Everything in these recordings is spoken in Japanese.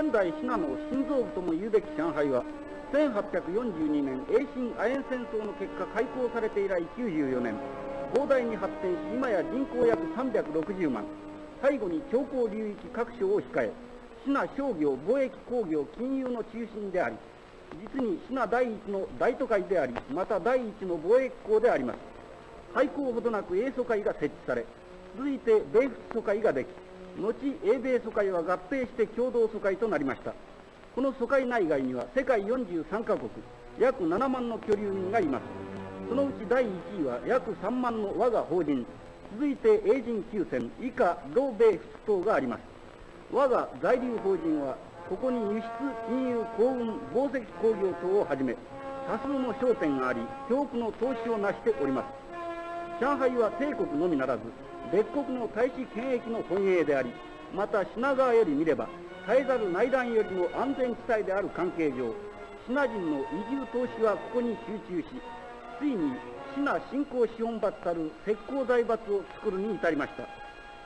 現代シナの心臓部とも言うべき上海は、1842年永清亜鉛戦争の結果開港されて以来94年、広大に発展し、今や人口約360万、最後に長江流域各省を控え、シナ商業、貿易工業、金融の中心であり、実にシナ第一の大都会であり、また第一の貿易港であります。廃港ほどなく英租界が設置され、続いて米仏租界ができ、後英米租界は合併して共同租界となりました。この租界内外には世界43カ国、約7万の居留民がいます。そのうち第1位は約3万の我が法人、続いて英人9000、以下老米仏等があります。我が在留法人は、ここに輸出、金融、航運、紡績工業等をはじめ、多数の商店があり、多くの投資を成しております。上海は帝国のみならず、別国の大使権益の本営であり、また品川より見れば、絶えざる内乱よりも安全地帯である関係上、シナ人の移住投資はここに集中し、ついにシナ新興資本閥たる石膏財閥を作るに至りました。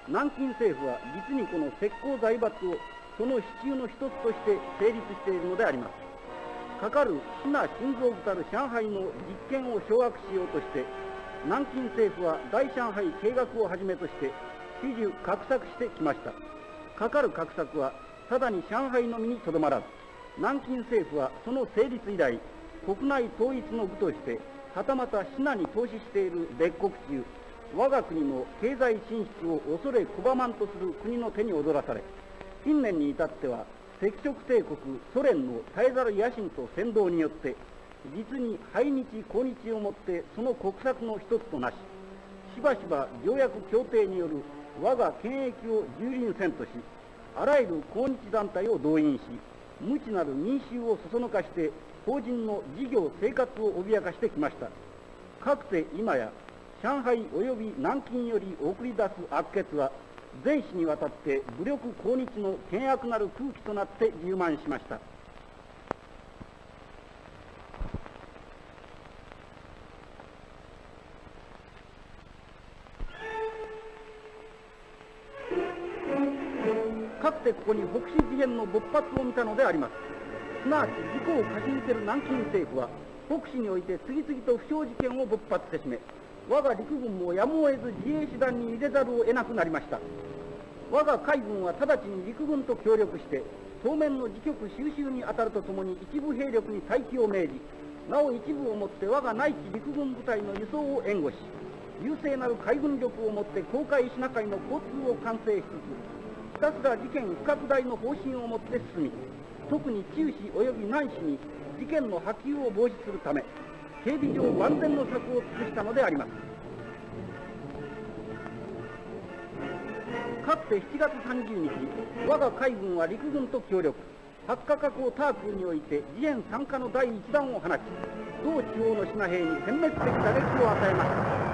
南京政府は実にこの石膏財閥をその支柱の一つとして成立しているのであります。かかるシナ心臓部たる上海の実権を掌握しようとして、南京政府は大上海計画をはじめとして始終画策してきました。かかる画策はただに上海のみにとどまらず、南京政府はその成立以来、国内統一の具としてはたまたシナに投資している列国中、我が国の経済進出を恐れ拒まんとする国の手に踊らされ、近年に至っては赤色帝国ソ連の絶えざる野心と扇動によって実に排日抗日をもってその国策の一つとなし、しばしば条約協定による我が権益を蹂躙せんとし、あらゆる抗日団体を動員し、無知なる民衆をそそのかして法人の事業生活を脅かしてきました。かくて今や上海及び南京より送り出す悪血は、全市にわたって武力抗日の険悪なる空気となって充満しました。かつてここに北市事変の勃発を見たのであります。すなわち自己を貸し受ける南京政府は、北市において次々と不祥事件を勃発せしめ、我が陸軍もやむを得ず自衛手段に入れざるを得なくなりました。我が海軍は直ちに陸軍と協力して、当面の自局収拾に当たるとともに一部兵力に待機を命じ、なお一部をもって我が内地陸軍部隊の輸送を援護し、優勢なる海軍力をもって黄海シナ海の交通を完成しつつ、ひたすら事件不拡大の方針をもって進み、特に中市及び南市に事件の波及を防止するため、警備上万全の策を尽くしたのであります。かつて7月30日、我が海軍は陸軍と協力、八カ河口タークにおいて自演参加の第一弾を放ち、同地方のシナ兵に殲滅的打撃を与えました。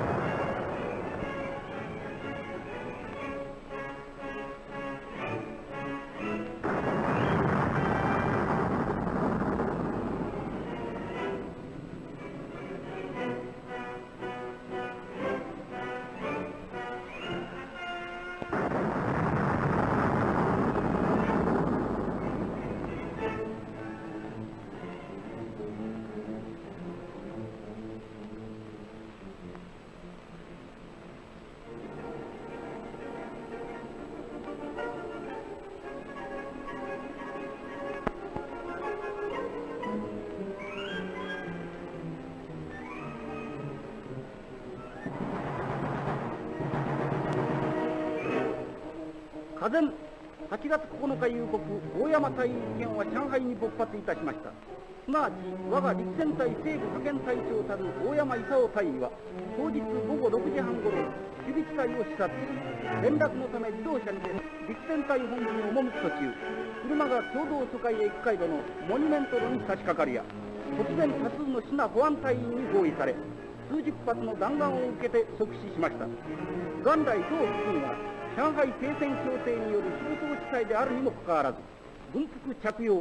俄然8月9日夕刻、大山隊員は上海に勃発いたしました。すなわち我が陸戦隊西部派遣隊長たる大山勲大尉は、当日午後6時半ごろ、守備地帯を視察し、連絡のため自動車にて陸戦隊本部に赴く途中、車が共同疎開へ行く街道のモニュメント路に差し掛かるや、突然多数のシナ保安隊員に包囲され、数十発の弾丸を受けて即死しました。元来当付近は上海停戦協定による紛争地帯であるにもかかわらず、軍服着用、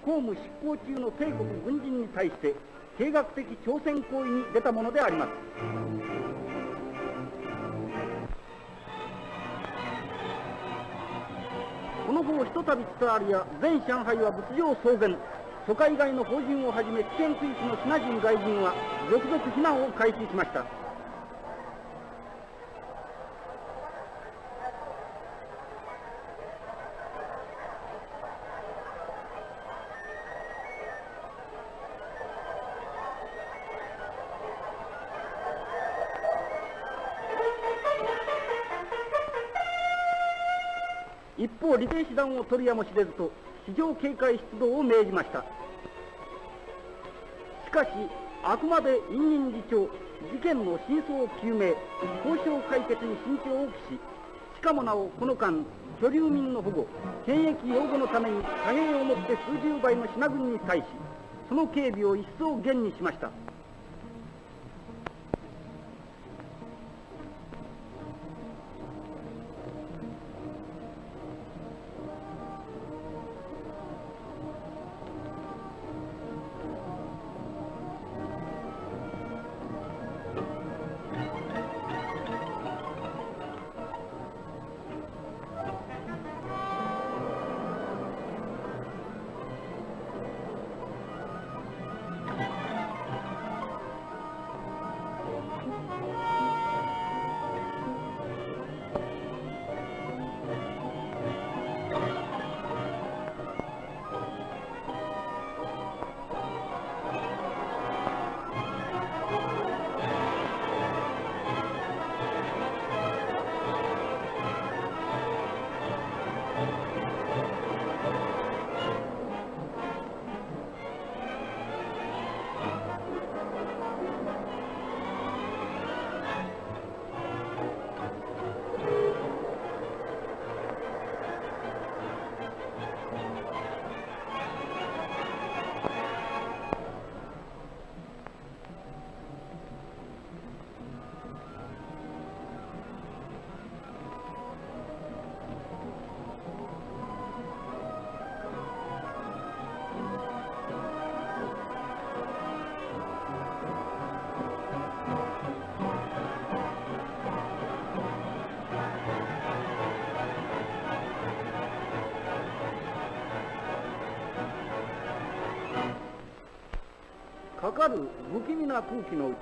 公務執行中の帝国軍人に対して計画的挑戦行為に出たものであります。このの後ひとたび伝わるや全上海は物情騒然。疎開外の邦人をはじめ危険区域のシナ人外人は続々避難を開始しました。一方、李帝師団を取りやもしれずと非常警戒出動を命じました。しかし、あくまで委任議長、事件の真相究明、交渉解決に慎重を期し、しかもなおこの間、居留民の保護、権益擁護のために貨幣をもって数十倍の品軍に対し、その警備を一層厳にしました。かかる不気味な空気のうち、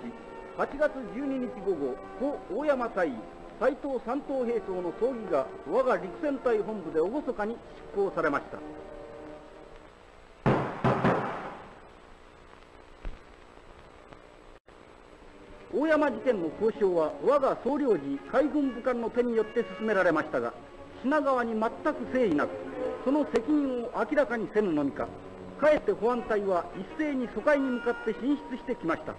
8月12日午後、故大山大尉斉藤三等兵長の葬儀が我が陸戦隊本部で厳かに執行されました。大山事件の交渉は我が総領事海軍武官の手によって進められましたが、品川に全く誠意なく、その責任を明らかにせぬのみか、かえって保安隊は一斉に疎開に向かって進出してきました。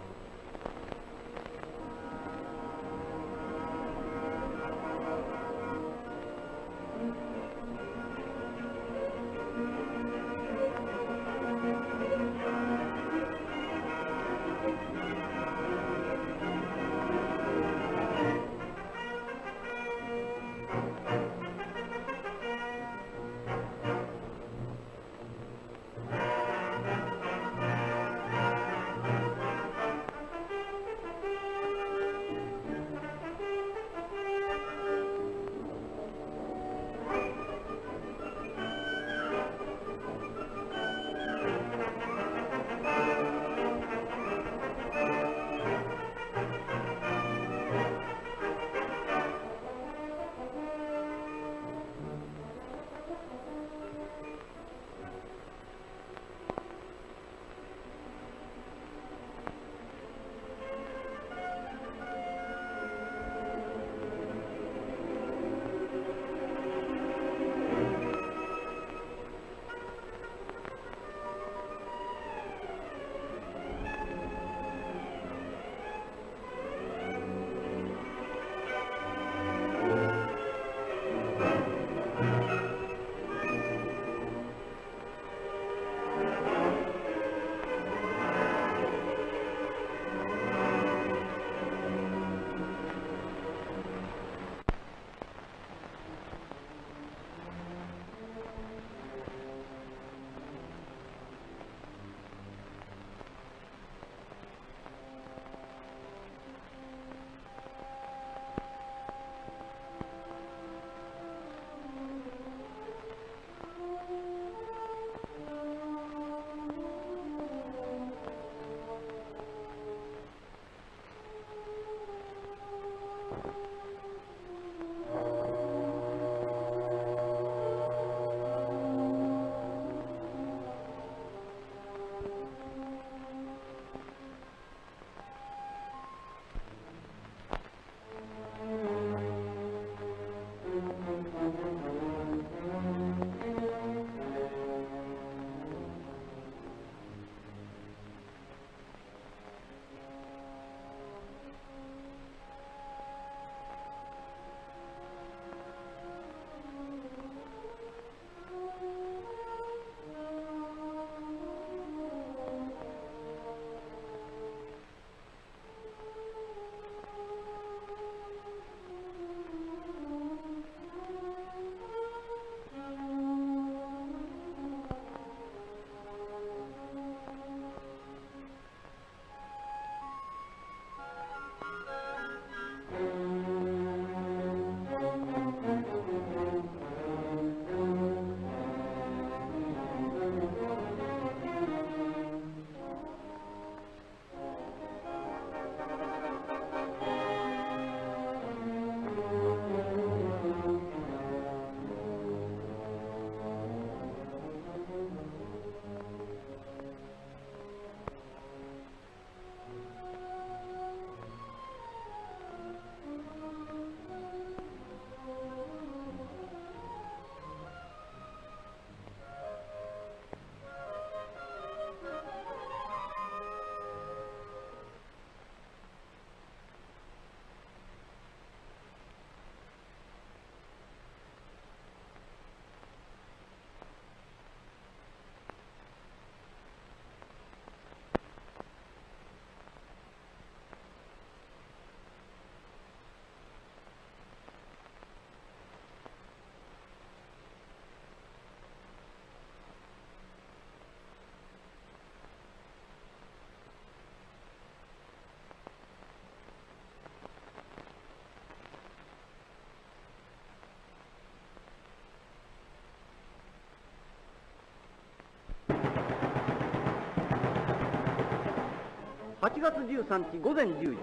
8月13日午前10時、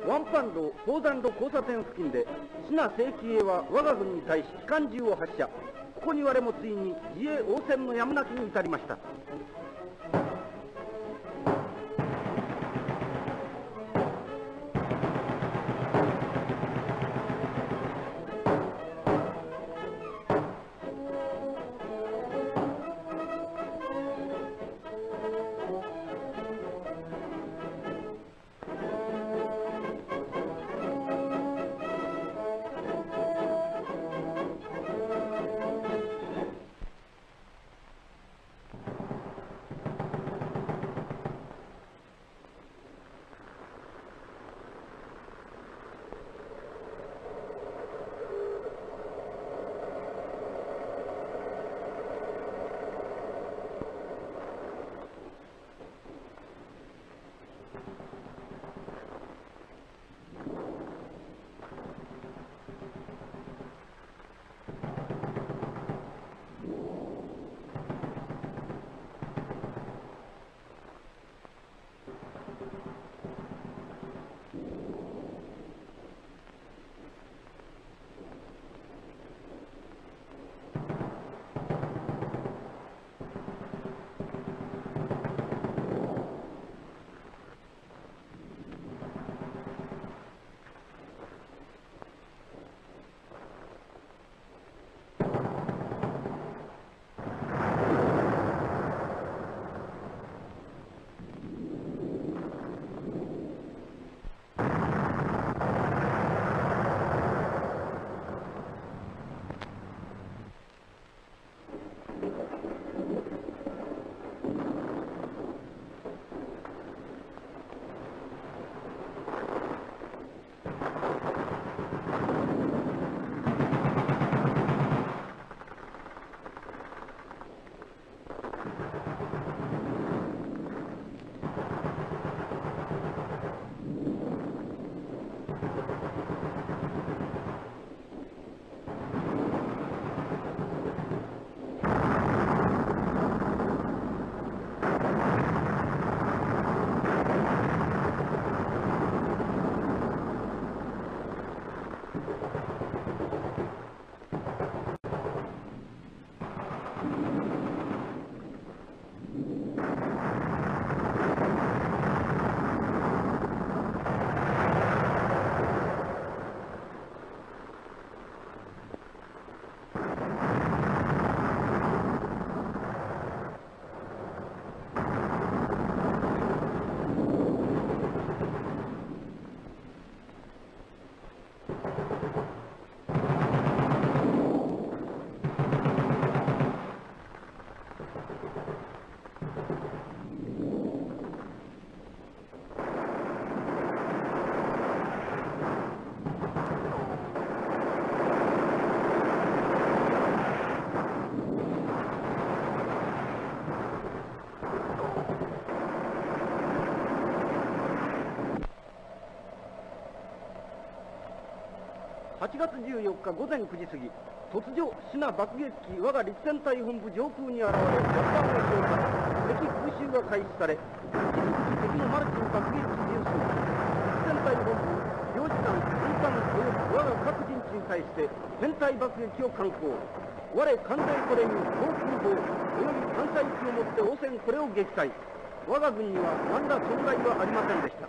ワンパン道宝山路交差点付近で、支那正規衛は我が軍に対し機関銃を発射。ここに我もついに自衛応戦のやむなきに至りました。8月14日午前9時過ぎ、突如、シナ爆撃機我が陸戦隊本部上空に現れ、爆弾を照射、敵空襲が開始され、引き続き敵のマルチン爆撃機重数、陸戦隊本部、領事団、軍艦及び我が各陣地に対して、編隊爆撃を敢行。我艦隊これに航空砲及び艦載機をもって応戦これを撃退。我が軍には何ら損害はありませんでした。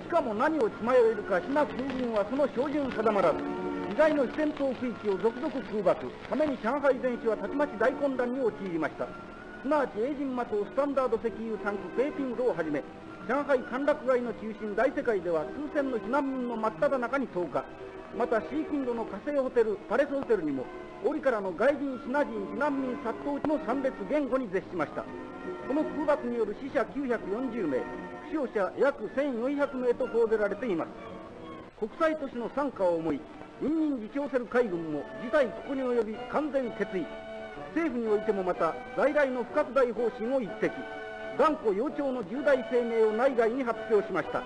しかも何を血迷えるか、シナ空軍はその照準定まらず、意外の戦闘区域を続々空爆、ために上海全市はたちまち大混乱に陥りました。すなわち英人的スタンダード石油タンクペーピングをはじめ、上海歓楽街の中心大世界では数千の避難民の真っ只中に投下。またシーキンドの火星ホテル、パレスホテルにも、折からの外人、シナ人、避難民殺到の参列言語に絶しました。この空爆による死者940名、負傷者約1400名と報じられています。国際都市の惨禍を思い、隠忍自重せる海軍も事態ここに及び完全決意。政府においてもまた在来の不拡大方針を一滴、断固幼鳥の重大声明を内外に発表しました。